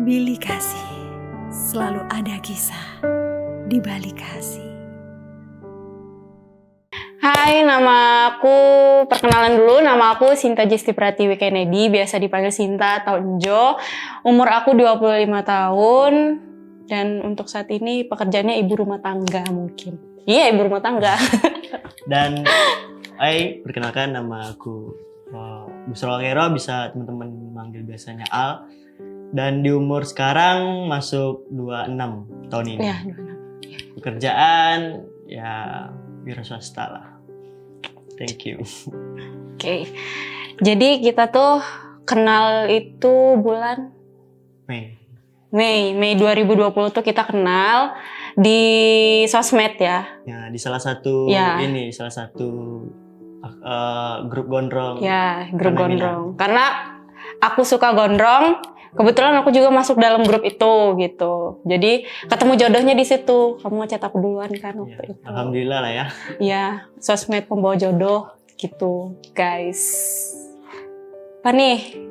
Bilik Kasih, selalu ada kisah di balik kasih. Hai, perkenalan dulu, nama aku Sinta Jesti Pratiwi Kennedy, biasa dipanggil Sinta atau Enjo. Umur aku 25 tahun, dan untuk saat ini pekerjaannya ibu rumah tangga mungkin. Iya, ibu rumah tangga. Dan perkenalkan nama aku Busro Alkero, bisa teman-teman manggil biasanya Al. Dan di umur sekarang masuk 26 tahun ini. Ya, Pekerjaan ya wira swasta lah. Thank you. Oke. Jadi kita tuh kenal itu bulan Mei 2020 tuh kita kenal di sosmed ya. Ya, di salah satu grup gondrong. Ya, grup gondrong. Karena aku suka gondrong, kebetulan aku juga masuk dalam grup itu gitu. Jadi ketemu jodohnya di situ. Kamu ngechat aku duluan kan waktu itu. Alhamdulillah lah ya. Iya, sosmed pembawa jodoh gitu, guys. Apa nih?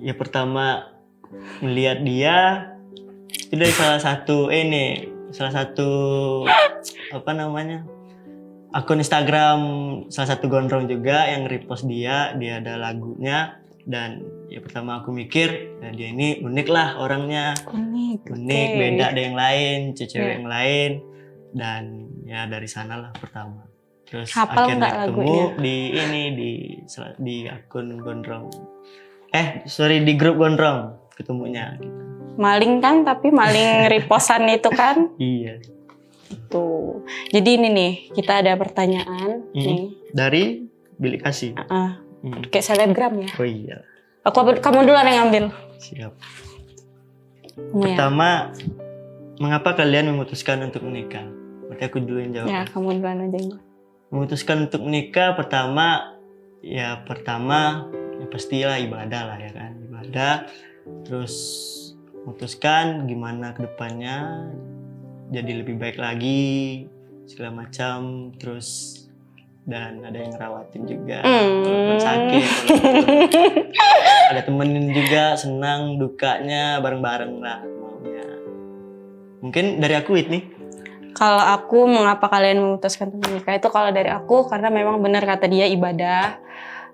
Ya pertama melihat dia itu dari salah satu akun Instagram salah satu gondrong juga yang repost dia ada lagunya, dan ya pertama aku mikir ya dia ini unik lah orangnya, unik Okay. beda dari yang lain, cewek yang lain, dan ya dari sanalah pertama. Terus hafal akhirnya ketemu lagunya? di akun gondrong, di grup gondrong ketemunya gitu. Maling kan, tapi maling repostan itu kan. Iya. Tuh. Jadi ini nih, kita ada pertanyaan nih. Dari Bilik Kasih. Kayak selebgram ya. Oh iya. Kamu duluan yang ambil. Siap. Kamu Pertama, mengapa kalian memutuskan untuk menikah? Berarti aku dulu yang jawab. Ya, kamu duluan aja. Memutuskan untuk menikah pertama ya pastilah ibadah lah ya kan. Ibadah. Terus memutuskan gimana ke depannya jadi lebih baik lagi segala macam, terus dan ada yang ngerawatin juga walaupun sakit, ada temenin juga, senang dukanya bareng-bareng lah maunya. Mungkin dari aku Whitney. Kalau aku, mengapa kalian memutuskan untuk menikah itu, kalau dari aku karena memang benar kata dia, ibadah.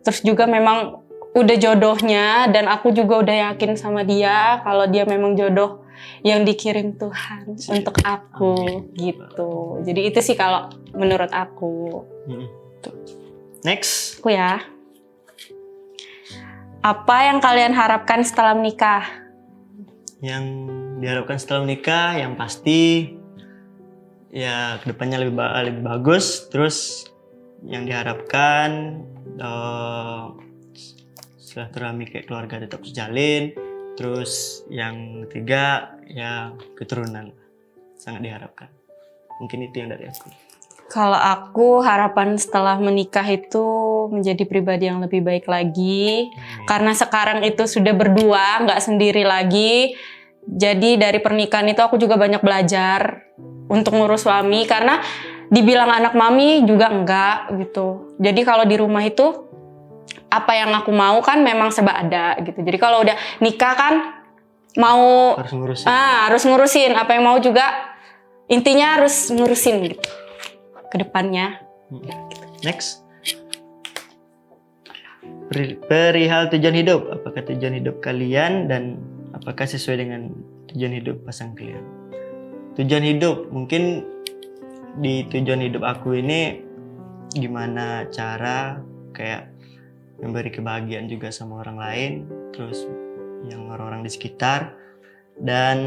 Terus juga memang udah jodohnya, dan aku juga udah yakin sama dia kalau dia memang jodoh yang dikirim Tuhan untuk aku. Gitu. Jadi itu sih kalau menurut aku. Next. Aku ya. Apa yang kalian harapkan setelah menikah? Yang diharapkan setelah menikah yang pasti ya kedepannya lebih bagus. Terus yang diharapkan silaturahmi kayak keluarga tetap terjalin. Terus yang ketiga ya keturunan sangat diharapkan. Mungkin itu yang dari aku. Kalau aku, harapan setelah menikah itu menjadi pribadi yang lebih baik lagi. Karena sekarang itu sudah berdua, nggak sendiri lagi. Jadi dari pernikahan itu aku juga banyak belajar untuk ngurus suami. Karena dibilang anak mami juga enggak gitu. Jadi kalau di rumah itu apa yang aku mau kan memang serba ada gitu. Jadi kalau udah nikah kan mau harus ngurusin apa yang mau juga, intinya harus ngurusin gitu ke depannya. Next. Perihal tujuan hidup. Apakah tujuan hidup kalian dan apakah sesuai dengan tujuan hidup pasangan kalian? Tujuan hidup, mungkin di tujuan hidup aku ini gimana cara kayak memberi kebahagiaan juga sama orang lain, terus yang orang-orang di sekitar, dan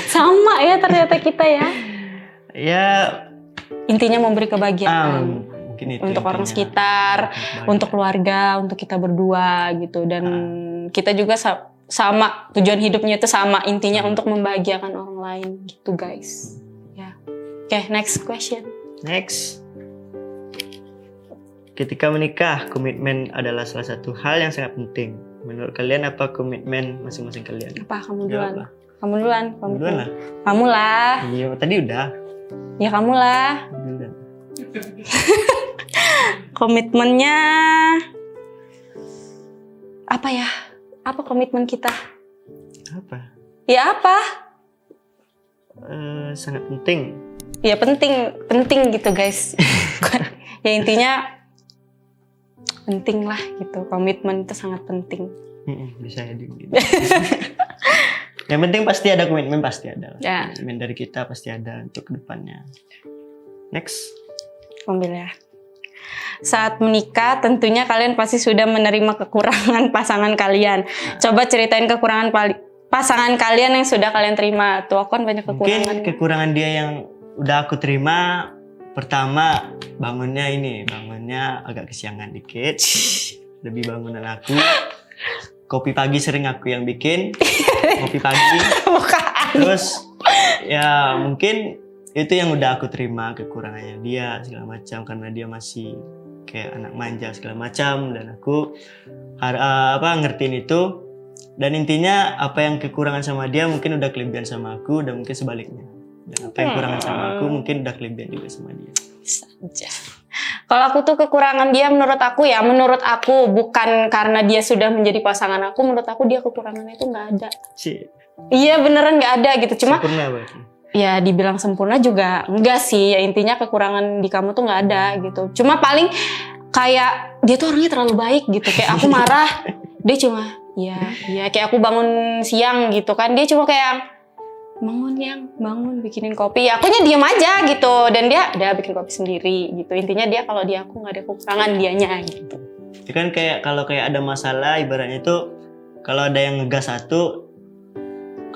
sama ya ternyata kita ya. Ya intinya memberi kebahagiaan mungkin itu untuk orang sekitar, untuk keluarga, untuk kita berdua gitu, dan kita juga sama tujuan hidupnya itu sama, intinya untuk membahagiakan orang lain gitu guys. Ya. Oke, next question. Next. Ketika menikah, komitmen adalah salah satu hal yang sangat penting. Menurut kalian apa komitmen masing-masing kalian? Apa kamu duluan? Kamu duluan. Lah. Kamu lah. Iya, tadi udah. Ya kamu lah. Udah. Komitmennya apa ya? Apa komitmen kita? Apa? Ya apa? Sangat penting. Ya penting gitu guys. Ya intinya penting lah gitu. Komitmen itu sangat penting. Bisa ya gitu. Yang penting pasti ada komitmen, pasti ada. Ya. Komitmen dari kita pasti ada untuk kedepannya. Next. Ambil ya. Saat menikah tentunya kalian pasti sudah menerima kekurangan pasangan kalian. Coba ceritain kekurangan pasangan kalian yang sudah kalian terima. Tuh aku kan banyak kekurangan. Mungkin kekurangan dia yang udah aku terima, pertama bangunnya agak kesiangan dikit. Lebih bangunan aku. Kopi pagi sering aku yang bikin. Kopi pagi. Terus ya mungkin itu yang udah aku terima, kekurangannya dia segala macam, karena dia masih kayak anak manja segala macam, dan aku ngertiin itu. Dan intinya apa yang kekurangan sama dia mungkin udah kelebihan sama aku, dan mungkin sebaliknya. Dan apa yang kekurangan sama aku mungkin udah kelebihan juga sama dia. Saja. Kalau aku tuh kekurangan dia menurut aku bukan karena dia sudah menjadi pasangan aku, menurut aku dia kekurangannya itu nggak ada. Iya beneran nggak ada gitu. Cuma sempurna berarti. Ya dibilang sempurna juga enggak sih. Ya intinya kekurangan di kamu tuh nggak ada gitu. Cuma paling kayak dia tuh orangnya terlalu baik gitu. Kayak aku marah, dia cuma ya kayak aku bangun siang gitu kan, dia cuma kayak bangun bikinin kopi, ya akunya diem aja gitu, dan dia udah bikin kopi sendiri gitu. Intinya dia kalau dia aku nggak ada kekurangan dianya gitu. Itu kan kayak kalau kayak ada masalah ibaratnya itu, kalau ada yang ngegas satu,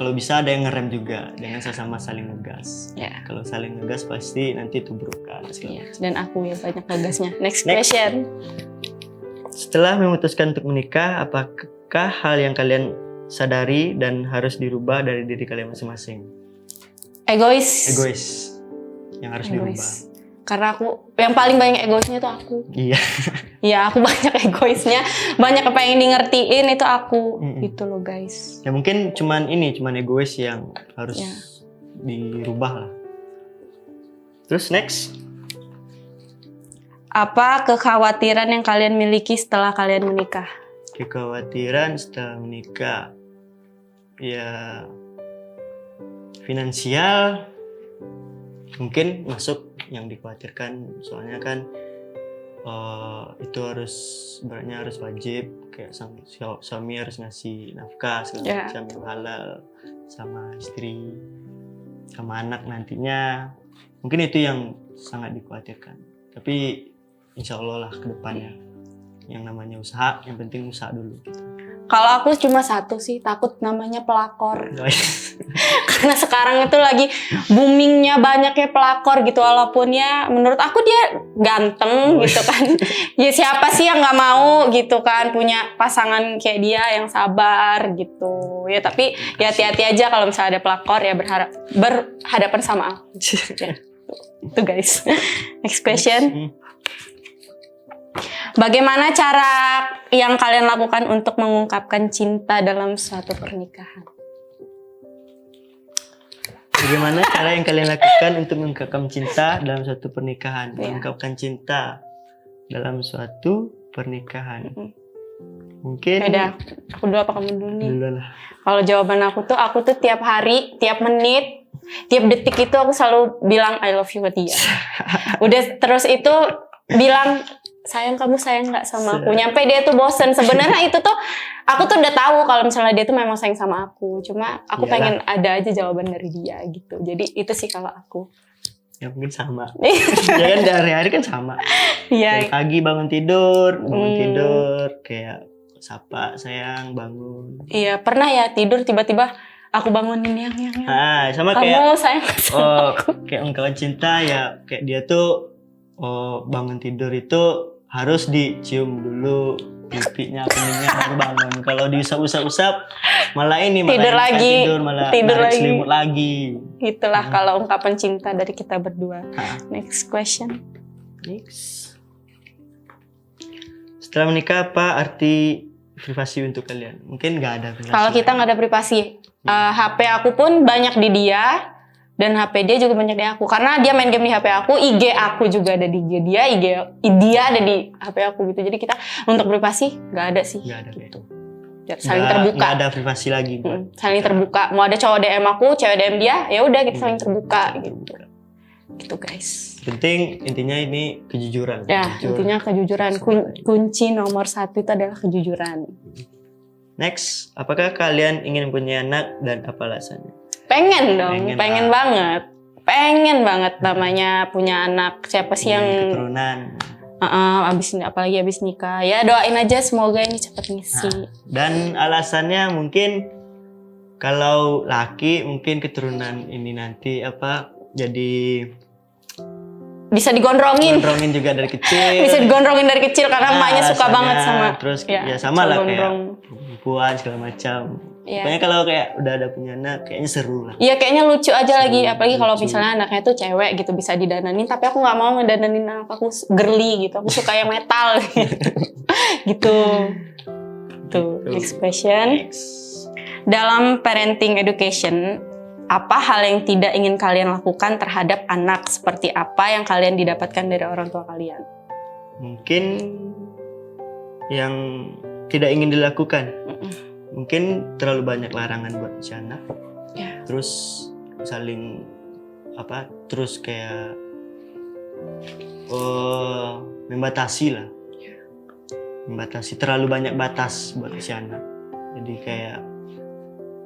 kalau bisa ada yang ngerem juga, jangan sama saling ngegas. Ya. Kalau saling ngegas pasti nanti tubrukkan. Ya, dan aku yang banyak ngegasnya. Next question. Setelah memutuskan untuk menikah, apakah hal yang kalian sadari dan harus dirubah dari diri kalian masing-masing? Egois. Yang harus dirubah. Karena aku yang paling banyak egoisnya itu aku. Iya. Iya, aku banyak egoisnya, banyak apa yang di ngertiin itu aku. Gitu loh guys. Ya mungkin cuman egois yang harus dirubah lah. Terus next. Apa kekhawatiran yang kalian miliki setelah kalian menikah? Kekhawatiran setelah menikah, ya finansial mungkin masuk yang dikhawatirkan, soalnya kan itu harus wajib, kayak suami harus ngasih nafkah segala macam yang halal sama istri sama anak nantinya, mungkin itu yang sangat dikhawatirkan. Tapi insya Allah lah ke depannya, yang namanya usaha, yang penting usaha dulu gitu. Kalau aku cuma satu sih, takut namanya pelakor. Karena sekarang itu lagi boomingnya banyaknya pelakor gitu, walaupun ya menurut aku dia ganteng gitu kan. Ya siapa sih yang nggak mau gitu kan punya pasangan kayak dia yang sabar gitu. Ya tapi ya hati-hati aja kalau misalnya ada pelakor, ya berhadapan sama aku. Ya, itu guys. Next question. Bagaimana cara yang kalian lakukan untuk mengungkapkan cinta dalam suatu pernikahan? Bagaimana cara yang kalian lakukan untuk mengungkapkan cinta dalam suatu pernikahan? Mengungkapkan cinta dalam suatu pernikahan. Mungkin. Beda. Aku dulu apa kamu dulu nih? Dulu lah. Kalau jawaban aku tuh tiap hari, tiap menit, tiap detik itu aku selalu bilang I love you ke dia. Udah terus itu bilang sayang, kamu sayang nggak sama aku? Nyampe dia tuh bosen. Sebenarnya itu tuh aku tuh udah tahu kalau misalnya dia tuh memang sayang sama aku. Cuma aku pengen ada aja jawaban dari dia gitu. Jadi itu sih kalau aku. Ya mungkin sama. Ya kan dari hari kan sama. Iya. Dari pagi bangun tidur kayak sapa sayang bangun. Iya, pernah ya tidur tiba-tiba aku bangunin yang. Sama kamu kayak sayang sama aku. Kayak ungkapan cinta ya, kayak dia tuh bangun tidur itu harus dicium dulu pipinya, kuningnya baru bangun. Kalau diusap-usap malah tidur lagi, tidur lagi, selimut lagi. Itulah kalau ungkapan cinta dari kita berdua. Next question. Next. Setelah menikah apa arti privasi untuk kalian? Mungkin nggak ada privasi. Kalau kita nggak ada privasi, HP aku pun banyak di dia. Dan HP dia juga banyak di aku. Karena dia main game di HP aku, IG aku juga ada di IG dia, dia ada di HP aku gitu. Jadi kita untuk privasi nggak ada sih. Nggak ada gitu. biar saling terbuka. Nggak ada privasi lagi buat Saling terbuka. Mau ada cowok DM aku, cewek DM dia, ya udah kita saling terbuka gitu. Gitu guys. Penting intinya ini kejujuran. Ya, Jujur. intinya kejujuran. Kunci nomor 1 itu adalah kejujuran. Next, apakah kalian ingin punya anak dan apa alasannya? Pengen dong, pengen lah. banget. Pengen banget namanya punya anak. Siapa sih yang keturunan? apalagi abis nikah. Ya doain aja semoga ini cepat ngisi. Dan alasannya mungkin kalau laki mungkin keturunan ini nanti jadi Bisa digondrongin. juga dari kecil. Bisa digondrongin dari kecil karena emaknya suka alasannya, banget sama. Terus ya sama lah kayak gondrong. perempuan segala macam. Iya. Pokoknya kalau kayak udah ada punya anak kayaknya seru lah. Iya kayaknya lucu aja lagi, apalagi kalau lucu. misalnya anaknya tuh cewek gitu bisa didananin, tapi aku nggak mau ngedananin anak aku girly gitu, aku suka yang metal gitu. Tuh, next question. Next. Dalam parenting education, apa hal yang tidak ingin kalian lakukan terhadap anak? Seperti apa yang kalian didapatkan dari orang tua kalian? Mungkin yang tidak ingin dilakukan. Mungkin terlalu banyak larangan buat si anak. Ya. Terus saling terus kayak membatasi lah. Membatasi terlalu banyak batas buat si anak. Jadi kayak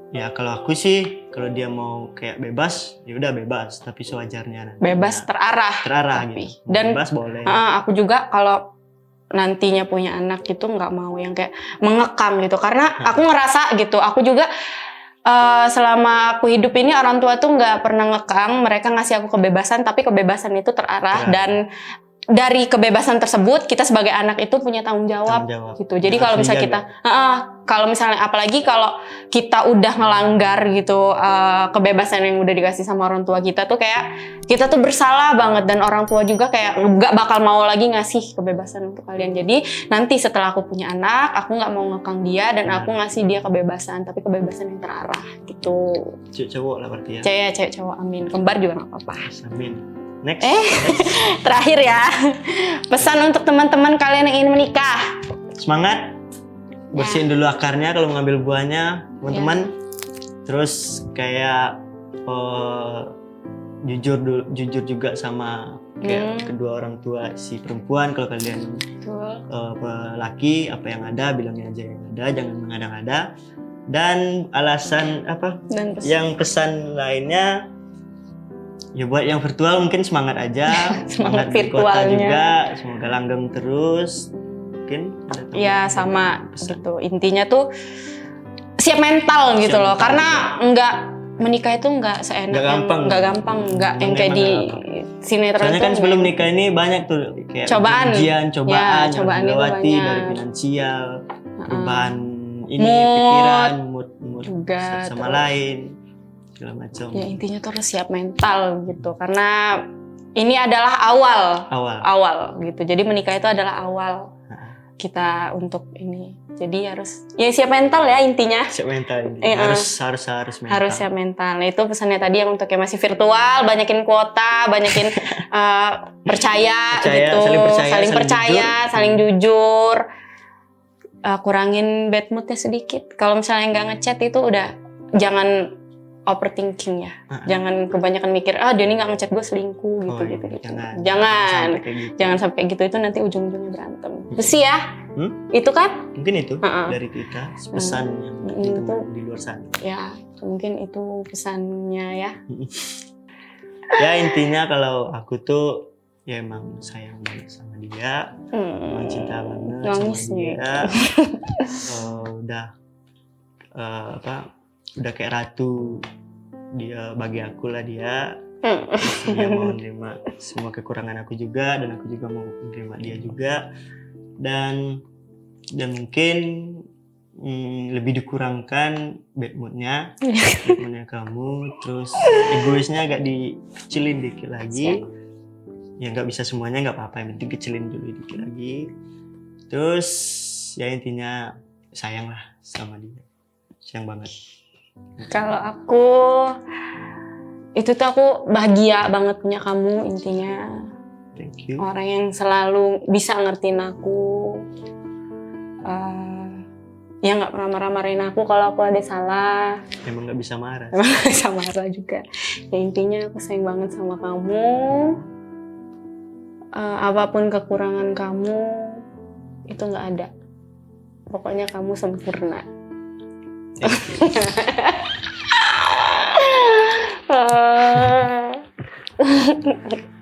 ya kalau aku sih kalau dia mau kayak bebas ya udah bebas, tapi sewajarnya nanti. Bebas terarah. terarah tapi. gitu. Dan Bebas boleh. aku juga kalau nantinya punya anak itu nggak mau yang kayak mengekang gitu, karena aku ngerasa gitu, aku juga selama aku hidup ini orang tua tuh nggak pernah ngekang, mereka ngasih aku kebebasan, tapi kebebasan itu terarah. Dan dari kebebasan tersebut kita sebagai anak itu punya tanggung jawab. Gitu. Jadi kalau misalnya kita kalau misalnya apalagi kalau kita udah ngelanggar gitu kebebasan yang udah dikasih sama orang tua kita tuh kayak kita tuh bersalah banget, dan orang tua juga kayak nggak bakal mau lagi ngasih kebebasan untuk kalian. Jadi nanti setelah aku punya anak, aku nggak mau ngekang dia dan aku ngasih dia kebebasan, tapi kebebasan yang terarah gitu. Cewek cowok lah berarti ya. Cewek cowok, amin. Kembar juga nggak apa-apa. Amin. Next. Terakhir ya, pesan untuk teman-teman kalian yang ingin menikah. Semangat, bersihin dulu akarnya kalau mau ngambil buahnya, teman-teman. Terus kayak jujur juga sama kayak kedua orang tua si perempuan. Kalau kalian laki, apa yang ada bilangnya aja yang ada, jangan mengada-ngada. Dan alasan yang pesan lainnya. Ya buat yang virtual mungkin semangat aja, semangat di kota virtualnya juga, semoga langgeng terus. Mungkin ada ya sama gitu. Intinya tuh siap mental gitu loh, karena nggak menikah itu nggak seenak, nggak gampang, nggak yang kayak di sinetron. Soalnya kan sebelum nikah ini banyak tuh kayak cobaan yang dilewati dari finansial, perubahan pikiran, mood juga sama lain. Segala macam. Ya intinya tuh harus siap mental gitu, karena ini adalah awal gitu. Jadi menikah itu adalah awal kita untuk ini. Jadi harus ya siap mental ya intinya. Siap mental. Harus mental. Harus siap mental. Nah, itu pesannya tadi yang untuk yang masih virtual, banyakin kuota, banyakin percaya gitu, saling percaya, saling jujur. Kurangin bad moodnya sedikit. Kalau misalnya nggak ngechat itu udah jangan overthinking ya, jangan kebanyakan mikir dia ini nggak ngechat gue selingkuh gitu. Jangan sampai gitu, itu nanti ujung-ujungnya berantem. Itu sih ya, itu kan? Mungkin itu dari kita pesan yang itu di luar sana. Ya mungkin itu pesannya ya. Ya intinya kalau aku tuh ya emang sayang banget sama dia, emang cinta banget nangis sama dia. Udah kayak ratu dia bagi aku lah dia. Dia mau menerima semua kekurangan aku juga, dan aku juga mau menerima dia juga, dan mungkin lebih dikurangkan bad moodnya kamu, terus egoisnya agak dikecilin dikit lagi. Ya nggak bisa semuanya, nggak apa-apa, yang penting kecilin dulu dikit lagi. Terus ya intinya sayang lah sama dia, sayang banget. Kalau aku itu tuh aku bahagia banget punya kamu intinya. Thank you. Orang yang selalu bisa ngertiin aku, Ya nggak pernah marah-marahin aku kalau aku ada salah. Emang nggak bisa marah. Emang gak bisa marah juga. Ya intinya aku sayang banget sama kamu. Apapun kekurangan kamu itu nggak ada. Pokoknya kamu sempurna. Thank you.